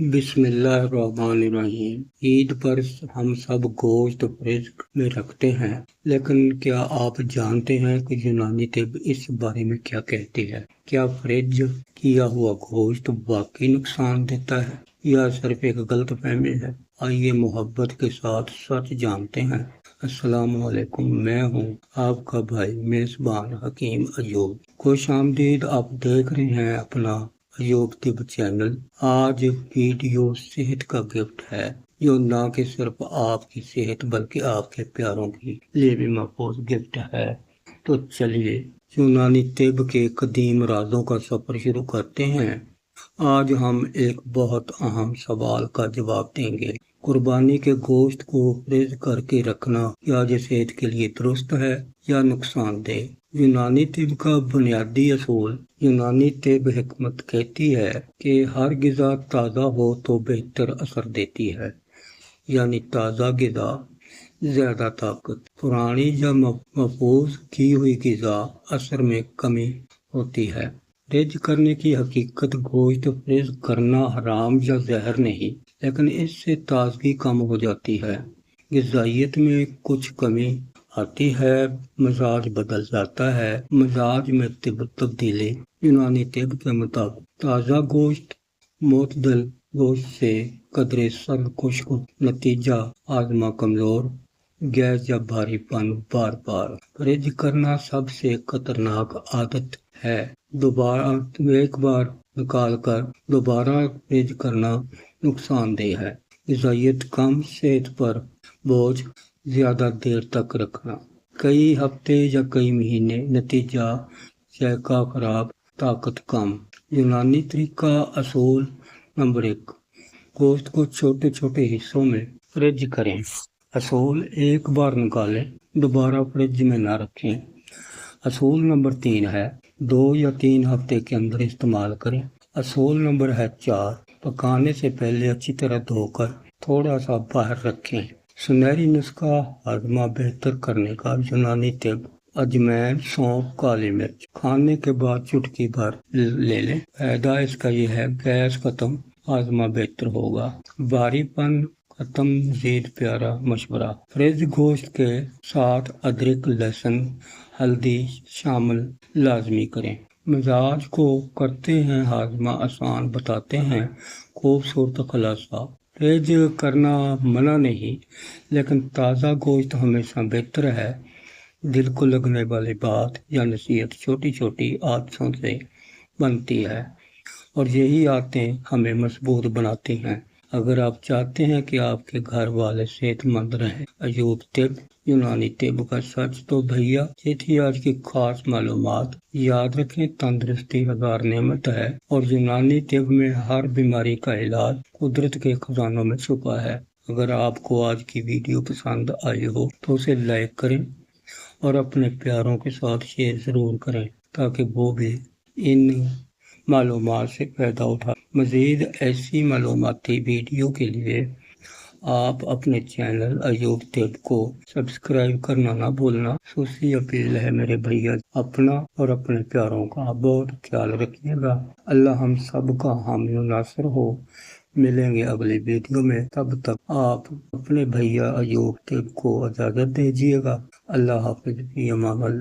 بسم اللہ الرحمن الرحیم۔ عید پر ہم سب گوشت فریج میں رکھتے ہیں، لیکن کیا آپ جانتے ہیں کہ یونانی طب اس بارے میں کیا کہتی ہے؟ کیا فریج کیا ہوا گوشت واقعی نقصان دیتا ہے یا صرف ایک غلط فہمی ہے؟ آئیے محبت کے ساتھ سچ جانتے ہیں۔ السلام علیکم، میں ہوں آپ کا بھائی میزبان حکیم ایوب۔ خوش آمدید، آپ دیکھ رہے ہیں اپنا ایوب طب چینل۔ آج ویڈیو صحت کا گفٹ ہے، جو نہ کہ صرف آپ کی صحت بلکہ آپ کے پیاروں کے لیے بھی محفوظ گفٹ ہے۔ تو چلیے یونانی طب کے قدیم رازوں کا سفر شروع کرتے ہیں۔ آج ہم ایک بہت اہم سوال کا جواب دیں گے: قربانی کے گوشت کو فریز کر کے رکھنا کیا یہ صحت کے لیے درست ہے یا نقصان دہ؟ یونانی طب کا بنیادی اصول۔ یونانی طب حکمت کہتی ہے کہ ہر غذا تازہ ہو تو بہتر اثر دیتی ہے، یعنی تازہ غذا زیادہ طاقت، پرانی یا محفوظ کی ہوئی غذا اثر میں کمی ہوتی ہے۔ فریز کرنے کی حقیقت: گوشت فریز کرنا حرام یا زہر نہیں، لیکن اس سے تازگی کم ہو جاتی ہے، غذائیت میں کچھ کمی آتی ہے، مزاج بدل جاتا ہے۔ مزاج میں تبدیلی: یونانی طب کے مطابق تازہ گوشت معتدل گوشت سے قدرے سرد خشک، نتیجہ ہاضمہ کمزور، گیس یا بھاری پن۔ بار بار فریز کرنا سب سے خطرناک عادت ہے۔ ایک بار نکال کر دوبارہ فریز کرنا نقصان دہ ہے۔ غذائیت کم: صحت پر بوجھ، زیادہ دیر تک رکھنا، کئی ہفتے یا کئی مہینے، نتیجہ ذائقہ خراب، طاقت کم۔ یونانی طریقہ اصول نمبر 1: گوشت کو چھوٹے چھوٹے حصوں میں فریز کریں۔ اصول: ایک بار نکالیں، دوبارہ فریج میں نہ رکھیں۔ اصول نمبر 3 ہے: 2 یا 3 ہفتے کے اندر استعمال کریں۔ اصول نمبر 4: پکانے سے پہلے اچھی طرح دھو کر تھوڑا سا باہر رکھیں۔ سنہری نسخہ ہاضمہ بہتر کرنے کا: یونانی طب اجمین، سونف، کالی مرچ کھانے کے بعد چٹکی بھر لے لیں۔ فائدہ اس کا یہ ہے: گیس ختم، ہاضمہ بہتر ہوگا، بھاری پن ختم۔ مزید پیارا مشورہ: فریز گوشت کے ساتھ ادرک، لہسن، ہلدی شامل لازمی کریں۔ مزاج کو کرتے ہیں ہاضمہ آسان، بتاتے ہیں خوبصورت خلاصہ: فریز کرنا منع نہیں، لیکن تازہ گوشت ہمیشہ بہتر ہے۔ دل کو لگنے والی بات یا نصیحت چھوٹی چھوٹی عادتوں سے بنتی ہے، اور یہی عادتیں ہمیں مضبوط بناتی ہیں۔ اگر آپ چاہتے ہیں کہ آپ کے گھر والے صحت مند رہیں، ایوب طب یونانی طب کا سچ، تو بھیا یہ تھی آج کی خاص معلومات۔ یاد رکھیں، تندرستی ہزار نعمت ہے، اور یونانی طب میں ہر بیماری کا علاج قدرت کے خزانوں میں چھپا ہے۔ اگر آپ کو آج کی ویڈیو پسند آئی ہو تو اسے لائک کریں اور اپنے پیاروں کے ساتھ شیئر ضرور کریں، تاکہ وہ بھی ان معلومات سے فائدہ اٹھا۔ مزید ایسی معلوماتی ویڈیو کے لیے آپ اپنے چینل ایوب طب کو سبسکرائب کرنا نہ بھولنا۔ خصوصی اپیل ہے میرے بھیا، اپنا اور اپنے پیاروں کا بہت خیال رکھیے گا۔ اللہ ہم سب کا حامی و ناصر ہو۔ ملیں گے اگلی ویڈیو میں، تب تک آپ اپنے بھیا ایوب طب کو اجازت دیجیے گا۔ اللہ حافظ، فی امان اللہ۔